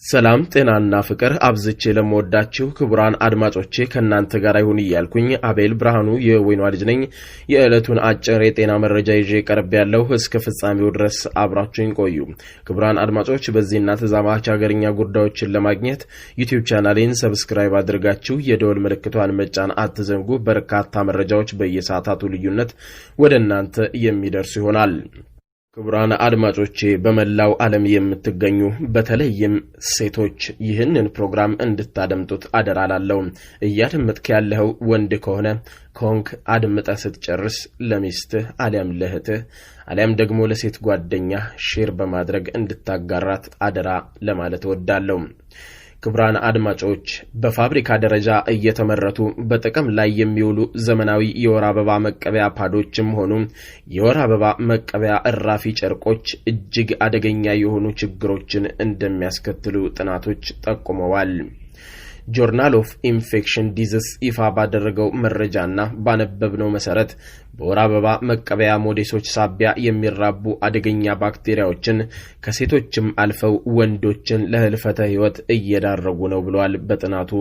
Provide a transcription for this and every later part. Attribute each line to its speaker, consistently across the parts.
Speaker 1: ሰላም ጤናና ፍቅር አብዝቼ ለምወዳችሁ ክቡራን አድማጮቼ ከናንተ ጋር ይሁን ይያልኩኝ አቤል ብርሃኑ የወይኗ ልጅ ነኝ። የዕለቱን አጭር የጤና መረጃ ይዤ ቀርብ ያለው እስከ ፍጻሜው ድረስ አብራችሁኝ ቆዩ። ክቡራን አድማጮች በዚህና ተዛማች ሀገርኛ ጉዳዮችን ለማግኘት ዩቲዩብ ቻናሌን ሰብስክራይብ አድርጋችሁ የደወል ምልክቷን መጫን አትዘንጉ። በርካታ መረጃዎች በየሰዓታቱ ልዩነት ወደ እናንተ የሚደርሱ ይሆናል። ክቡራን አድማጮቼ በመላው ዓለም የምትገኙ በተለይም ሴቶች ይህንን ፕሮግራም እንድታደምጡት አደራላለሁ። እያደመጥክ ያለው ወንድ ከሆነ ኮንክ አድምጠ ስትጨርስ ለሚስትህ አሊያም ለእህትህ አሊያም ደግሞ ለሴት ጓደኛ ሼር በማድረግ እንድታጋራት አደራ ለማለት እወዳለሁ። ክቡራን አድማጮች በፋብሪካ ደረጃ እየተመረቱ በጥቅም ላይ የሚውሉ ዘመናዊ የወር አበባ መቀበያ ፓዶችም ሆኑ የወር አበባ መቀበያ እራፊ ጨርቆች እጅግ አደገኛ የሆኑ ችግሮችን እንደሚያስከትሉ ጥናቶች ጠቁመዋል። ጆርናል ኦፍ ኢንፌክሽን ዲዚዝ ይፋ ባደረገው መረጃና ባነበብነው መሰረት በወር አበባ መቀበያ ሞዴሶች ሳቢያ የሚራቡ አደገኛ ባክቴሪያዎችን ከሴቶችም አልፈው ወንዶችን ለህልፈተ ህይወት እየዳረጉ ነው ብለዋል በጥናቱ።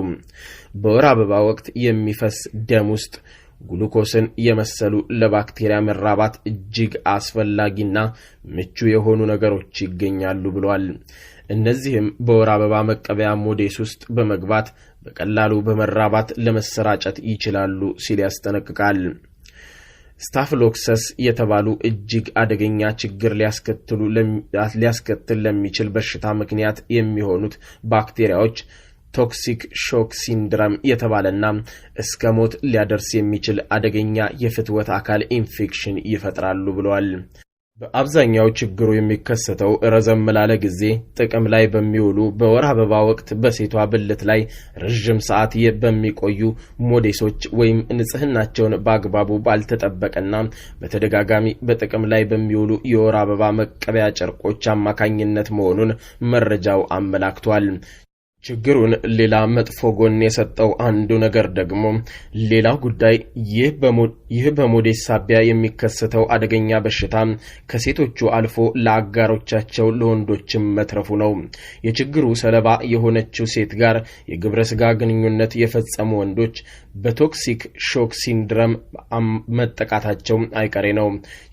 Speaker 1: በወር አበባ ወቅት የሚፈስ ደም ውስጥ ግሉኮስን የመሰሉ ለባክቴሪያ መራባት እጅግ አስፈላጊና ምቹ የሆኑ ነገሮች ይገኛሉ ብለዋል። እነዚህም በወር አበባ መቀበያ ሞዴስ ውስጥ በመግባት በቀላሉ በመራባት ለመሰራጨት ይችላሉ ሲል ያስጠነቅቃል። ስታፍሎክሰስ የተባሉ እጅግ አደገኛ ችግር ሊያስከትል ለሚችል በሽታ ምክንያት የሚሆኑት ባክቴሪያዎች ቶክሲክ ሾክ ሲንድሮም የተባለና እስከ ሞት ሊያደርስ የሚችል አደገኛ የፍትወት አካል ኢንፌክሽን ይፈጥራሉ ብለዋል። በአብዛኛው ችግሩ የሚከሰተው ረዘም ላለ ጊዜ ጥቅም ላይ በሚውሉ በወር አበባ ወቅት በሴቷ ብልት ላይ ረጅም ሰዓት በሚቆዩ ሞዴሶች ወይም ንጽህናቸውን በአግባቡ ባልተጠበቀና በተደጋጋሚ በጥቅም ላይ በሚውሉ የወር አበባ መቀበያ ጨርቆች አማካኝነት መሆኑን መረጃው አመላክቷል። ችግሩን ሌላ መጥፎ ጎን የሰጠው አንዱ ነገር ደግሞ ሌላው ጉዳይ ይህ በሞዴስ ሳቢያ የሚከሰተው አደገኛ በሽታ ከሴቶቹ አልፎ ለአጋሮቻቸው ለወንዶችም መትረፉ ነው። የችግሩ ሰለባ የሆነችው ሴት ጋር የግብረ ስጋ ግንኙነት የፈጸሙ ወንዶች በቶክሲክ ሾክ ሲንድሮም መጠቃታቸው አይቀሬ ነው።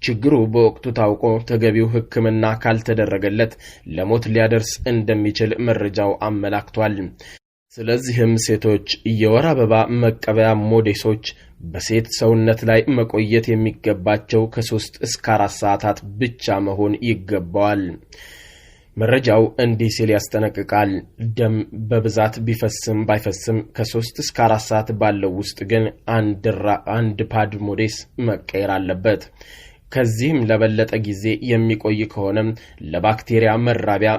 Speaker 1: ችግሩ በወቅቱ ታውቆ ተገቢው ሕክምና ካልተደረገለት ለሞት ሊያደርስ እንደሚችል መረጃው አመላክቷል። ስለዚህም ሴቶች የወር አበባ መቀበያ ሞዴሶች በሴት ሰውነት ላይ መቆየት የሚገባቸው ከ3 እስከ 4 ሰዓታት ብቻ መሆን ይገባዋል። መረጃው እንዲህ ሲል ያስጠነቅቃል። ደም በብዛት ቢፈስም ባይፈስም ከ3 እስከ 4 ሰዓት ባለው ውስጥ ግን አንድ ፓድ ሞዴስ መቀየር አለበት። ከዚህም ለበለጠ ጊዜ የሚቆይ ከሆነ ለባክቴሪያ መራቢያ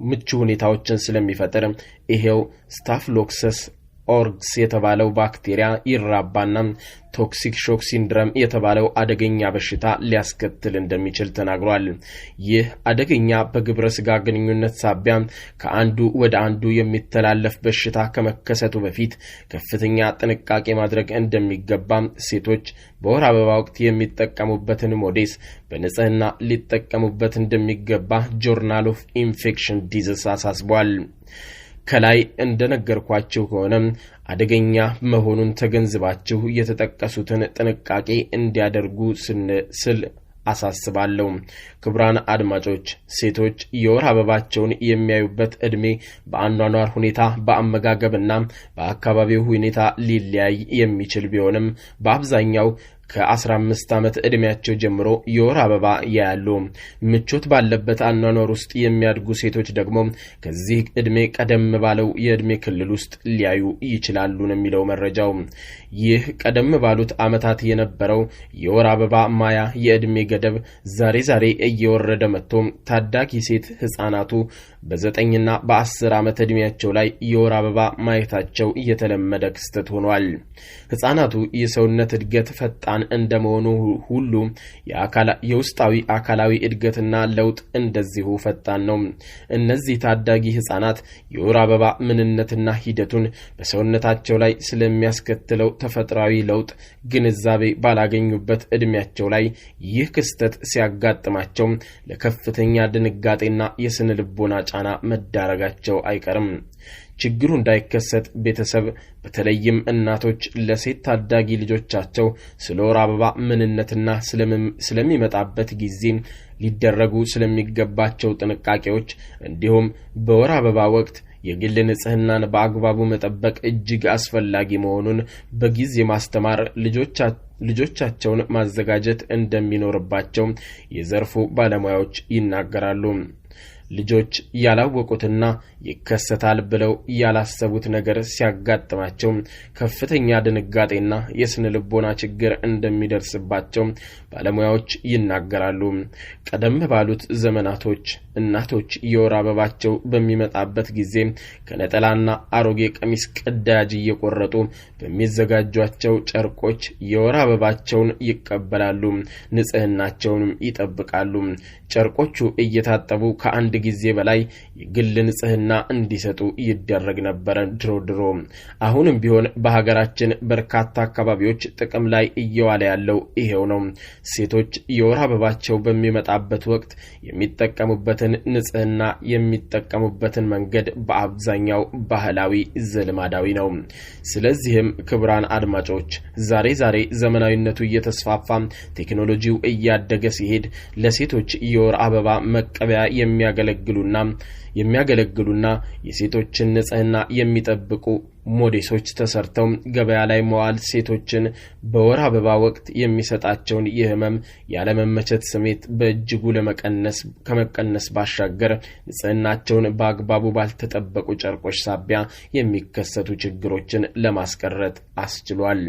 Speaker 1: ምቹ ሁኔታዎችን ስለሚፈጥር ይሄው ስታፍሎክሰስ ኦርግስ የተባለው ባክቴሪያ ይራባና ቶክሲክ ሾክ ሲንድሮም የተባለው አደገኛ በሽታ ሊያስከትል እንደሚችል ተናግሯል። ይህ አደገኛ በግብረ ስጋ ግንኙነት ሳቢያ ከአንዱ ወደ አንዱ የሚተላለፍ በሽታ ከመከሰቱ በፊት ከፍተኛ ጥንቃቄ ማድረግ እንደሚገባ ሴቶች በወር አበባ ወቅት የሚጠቀሙበትን ሞዴስ በንጽህና ሊጠቀሙበት እንደሚገባ ጆርናል ኦፍ ኢንፌክሽን ዲዚዝ አሳስቧል። ከላይ እንደነገርኳችሁ ከሆነ አደገኛ መሆኑን ተገንዝባችሁ የተጠቀሱትን ጥንቃቄ እንዲያደርጉ ስል አሳስባለሁ። ክቡራን አድማጮች ሴቶች የወር አበባቸውን የሚያዩበት እድሜ በአኗኗር ሁኔታ በአመጋገብና በአካባቢው ሁኔታ ሊለያይ የሚችል ቢሆንም በአብዛኛው ከ15 ዓመት እድሜያቸው ጀምሮ የወር አበባ ያያሉ። ምቾት ባለበት አኗኗር ውስጥ የሚያድጉ ሴቶች ደግሞ ከዚህ እድሜ ቀደም ባለው የእድሜ ክልል ውስጥ ሊያዩ ይችላሉ ነው የሚለው መረጃው። ይህ ቀደም ባሉት ዓመታት የነበረው የወር አበባ ማያ የእድሜ ገደብ ዛሬ እየወረደ መጥቶ ታዳጊ ሴት ህፃናቱ በ9ና በ10 ዓመት እድሜያቸው ላይ የወር አበባ ማየታቸው የተለመደ ክስተት ሆኗል። ህፃናቱ የሰውነት እድገት ፈጣን ፈጣን እንደመሆኑ ሁሉ የውስጣዊ አካላዊ እድገትና ለውጥ እንደዚሁ ፈጣን ነው። እነዚህ ታዳጊ ህፃናት የወር አበባ ምንነትና ሂደቱን በሰውነታቸው ላይ ስለሚያስከትለው ተፈጥሯዊ ለውጥ ግንዛቤ ባላገኙበት እድሜያቸው ላይ ይህ ክስተት ሲያጋጥማቸው ለከፍተኛ ድንጋጤና የስነ ልቦና ጫና መዳረጋቸው አይቀርም። ችግሩ እንዳይከሰት ቤተሰብ በተለይም እናቶች ለሴት ታዳጊ ልጆቻቸው ስለ ወር አበባ ምንነትና ስለሚመጣበት ጊዜ ሊደረጉ ስለሚገባቸው ጥንቃቄዎች እንዲሁም በወር አበባ ወቅት የግል ንጽህናን በአግባቡ መጠበቅ እጅግ አስፈላጊ መሆኑን በጊዜ ማስተማር ልጆቻቸውን ማዘጋጀት እንደሚኖርባቸው የዘርፉ ባለሙያዎች ይናገራሉ። ልጆች ያላወቁትና ይከሰታል ብለው ያላሰቡት ነገር ሲያጋጥማቸው ከፍተኛ ድንጋጤና የስነ ልቦና ችግር እንደሚደርስባቸው ባለሙያዎች ይናገራሉ። ቀደም ባሉት ዘመናቶች እናቶች የወር አበባቸው በሚመጣበት ጊዜ ከነጠላና አሮጌ ቀሚስ ቅዳጅ እየቆረጡ በሚዘጋጇቸው ጨርቆች የወር አበባቸውን ይቀበላሉ፣ ንጽህናቸውንም ይጠብቃሉ። ጨርቆቹ እየታጠቡ ከአንድ ጊዜ በላይ የግል ንጽህና እንዲሰጡ ይደረግ ነበር ድሮ። አሁንም ቢሆን በሀገራችን በርካታ አካባቢዎች ጥቅም ላይ እየዋለ ያለው ይሄው ነው። ሴቶች የወር አበባቸው በሚመጣበት ወቅት የሚጠቀሙበትን ንጽህና የሚጠቀሙበትን መንገድ በአብዛኛው ባህላዊ ዘልማዳዊ ነው። ስለዚህም ክቡራን አድማጮች ዛሬ ዘመናዊነቱ እየተስፋፋ ቴክኖሎጂው እያደገ ሲሄድ ለሴቶች የወር አበባ መቀበያ የሚያገለግሉና የሴቶችን ንጽህና የሚጠብቁ ሞዴሶች ተሰርተው ገበያ ላይ መዋል ሴቶችን በወር አበባ ወቅት የሚሰጣቸውን የህመም ያለመመቸት ስሜት በእጅጉ ከመቀነስ ባሻገር ንጽህናቸውን በአግባቡ ባልተጠበቁ ጨርቆች ሳቢያ የሚከሰቱ ችግሮችን ለማስቀረት አስችሏል።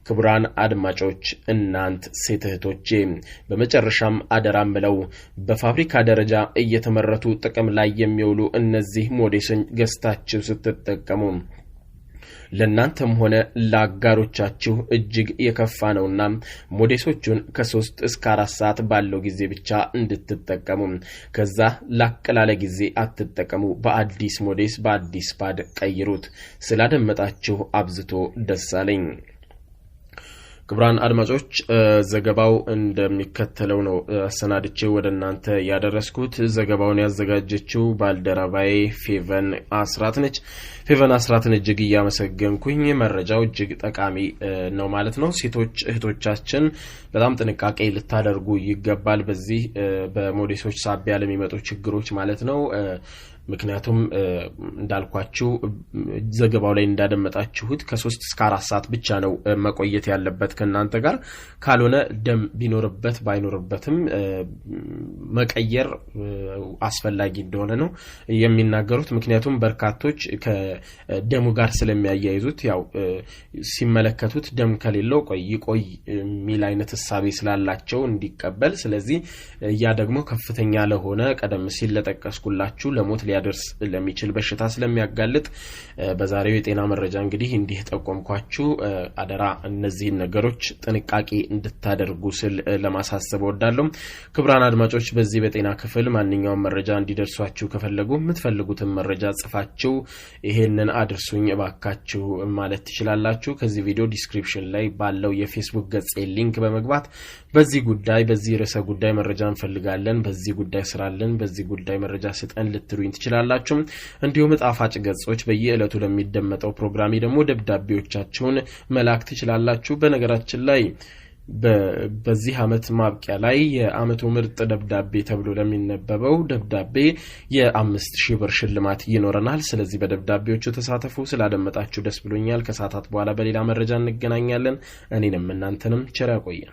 Speaker 1: ክቡራን አድማጮች እናንት ሴት እህቶቼ በመጨረሻም አደራም ብለው በፋብሪካ ደረጃ እየተመረቱ ጥቅም ላይ የሚውሉ እነዚህ ሞዴስን ገዝታችሁ ስትጠቀሙ ለናንተም ሆነ ለአጋሮቻችሁ እጅግ የከፋ ነውና ሞዴሶቹን ከ3 እስከ 4 ሰዓት ባለው ጊዜ ብቻ እንድትጠቀሙ ከዛ ላቀላለ ጊዜ አትጠቀሙ። በአዲስ ሞዴስ በአዲስ ፓድ ቀይሩት። ስላደመጣችሁ አብዝቶ ደሳለኝ። ክቡራን አድማጮች ዘገባው እንደሚከተለው ነው አሰናድቼ ወደናንተ ያደረስኩት። ዘገባውን ያዘጋጀችው ባልደረባዬ ፌቨን አስራት ነች። ፌቨን አስራትን እጅግ ያመሰግንኩኝ። መረጃው እጅግ ጠቃሚ ነው ማለት ነው። ሴቶች እህቶቻችን በጣም ጥንቃቄ ልታደርጉ ይገባል በዚህ በሞዴሶች ሳቢያ ለሚመጡ ችግሮች ማለት ነው። ምክንያቱም እንዳልኳችሁ ዘገባው ላይ እንዳደመጣችሁት ከ3 እስከ 4 ሰዓት ብቻ ነው መቆየት ያለበት ከናንተ ጋር። ካልሆነ ደም ቢኖርበት ባይኖርበትም መቀየር አስፈላጊ እንደሆነ ነው የሚናገሩት። ምክንያቱም በርካቶች ከደሙ ጋር ስለሚያያይዙት ያው ሲመለከቱት ደም ከሌለው ቆይ ሚል አይነት ሐሳብ ስላላቸው እንዲቀበል። ስለዚህ ያ ደግሞ ከፍተኛ ለሆነ ቀደም ሲል ለጠቀስኩላችሁ ለሞት ሊያደርስ ለሚችል በሽታ ስለሚያጋልጥ በዛሬው የጤና መረጃ እንግዲህ እንዲህ ተቆምኳችሁ አደራ እነዚህ ነገሮች ጥንቃቄ እንድታደርጉ ስል ለማሳሰብ ወዳለሁ። ክቡራን አድማጮች በዚህ በጤና ክፍል ማንኛውም መረጃ እንዲደርሷችሁ ከፈለጉ የምትፈልጉትን መረጃ ጽፋችሁ ይሄንን አድርሱኝ እባካችሁ ማለት ትችላላችሁ። ከዚህ ቪዲዮ ዲስክሪፕሽን ላይ ባለው የፌስቡክ ገጽ ሊንክ በመግባት በዚህ ርዕሰ ጉዳይ መረጃ እንፈልጋለን፣ በዚህ ጉዳይ ስራለን፣ በዚህ ጉዳይ መረጃ ስጠን ልትሉኝ ትችላላችሁ። እንዲሁም ጣፋጭ ገጾች በየዕለቱ ለሚደመጠው ፕሮግራሚ ደግሞ ደብዳቤዎቻችሁን መላክ ትችላላችሁ። በነገራችን ላይ በዚህ አመት ማብቂያ ላይ የአመቱ ምርጥ ደብዳቤ ተብሎ ለሚነበበው ደብዳቤ የ5000 ብር ሽልማት ይኖረናል። ስለዚህ በደብዳቤዎቹ ተሳተፉ። ስላደመጣችሁ ደስ ብሎኛል። ከሰዓታት በኋላ በሌላ መረጃ እንገናኛለን። እኔንም እናንተንም ቸር ያቆየን።